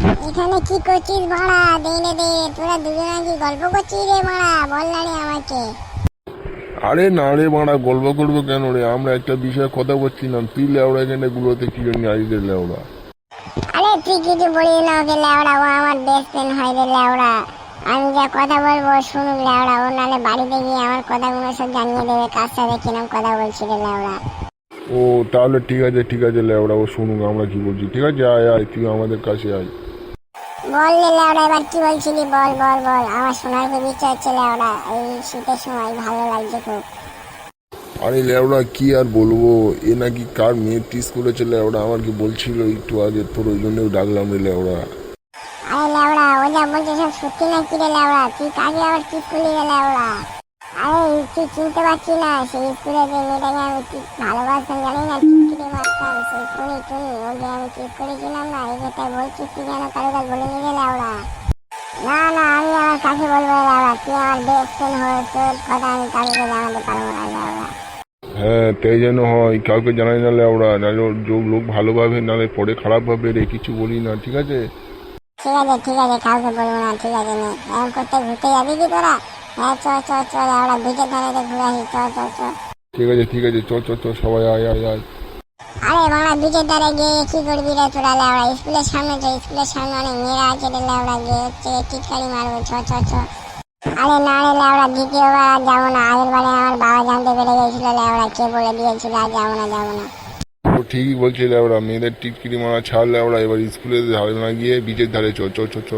এখানে কি করছিস বাড়া? দেইনে দে, তোরা দুজনে কি গল্প করছিস রে বাড়া? বল না রে আমাকে। আরে না রে মারা, গল্প করবো কেন রে? আমরা একটা বিষয়ে কথা বলছিলাম, তুই লেওড়া এখানে গুলোতে কি জন্য আসবে লেওড়া? আরে তুই কিছু বলিস না ওকে লেওড়া, ও আমার বেস্ট ফ্রেন্ড হয় রে লেওড়া। আমি যা কথা বলবো শুনুক লেওড়া, ও নাহলে বাড়িতে গিয়ে আমার কথাগুলো সব জানিয়ে দেবে কার সাথে কিরম কথা বলছি রে লেওড়া। ও তাহলে ঠিক আছে লেওড়া, ও শুনুক আমরা কি বলছি। ঠিক আছে, আয় আয়, তুই আমাদের কাছে আয়। বল রে লেওড়া, এবার কি বলছিলি? বল বল বল, আমার শোনার খুব ইচ্ছা হচ্ছে লেওড়া, এই শীতের সময় ভালো লাগছে খুব। আরে লেওড়া কি আর বলবো, এ নাকি কার মেয়ে টিস করেছে লেওড়া, আমার কি বলছিল একটু আগে, তোর ওই জন্য ডাকলাম রে লেওড়া। আরে লেওড়া, ও যা বলছে সব সত্যি নাকি রে লেওড়া? তুই কাকে আবার কি করলি রে লেওড়া? আরে তুই চিনতে পারছি না, সেই স্কুলে যে মেয়েটাকে আমি ঠিক ভালোবাসতাম, জানি না টিটকিরি মারতাম, সেই টুনি টুনি, ওকে আমি ঠিক করেছিলাম না, এই কথাই বলছিস তুই যেন কারো কাছে বলে নিলে লেওড়া। না না, আমি আমার কাছে বলবো রে লেওড়া, তুই আমার বেস্ট ফ্রেন্ড হয়ে, তোর কথা আমি কাউকে জানাতে পারবো না লেওড়া। হ্যাঁ তাই যেন হয়, কাউকে জানাই না লেওড়া, নাহলে লোক ভালো ভাবে, নাহলে পরে খারাপ ভাবে রে, কিছু বলি না, ঠিক আছে? ঠিক আছে কাউকে বলবো না, ঠিক আছে নে। এরকম করতে ঘুরতে যাবি কি তোরা? হ্যাঁ চ চ চ লেওড়া, বিচের ধারে ঘুরে আসি, চ চ চ। ঠিক আছে, চ চ চ, সবাই আয় আয় আয়। আরে বাংলা বিচের ধারে গিয়ে কি করবি রে তোরা লেওড়া? স্কুলের সামনে চ, স্কুলের সামনে অনেক মেয়েরা আছে রে লেওড়া, গিয়ে হচ্ছে টিটকারি মারবো, চ চ চ। আরে না রে লেওড়া, দ্বিতীয়বার আর যাবো না, আগের বারে আমার বাবা জানতে পেরে গেছিল লেওড়া, কে বলে দিয়েছিল, আর যাবো না যাবো না। ও ঠিকই বলছে লেওড়া, মেয়েদের টিটকিরি মারা ছাড় লেওড়া, এবার স্কুলে ধারে না গিয়ে বিচের ধারে চ চ চ চ।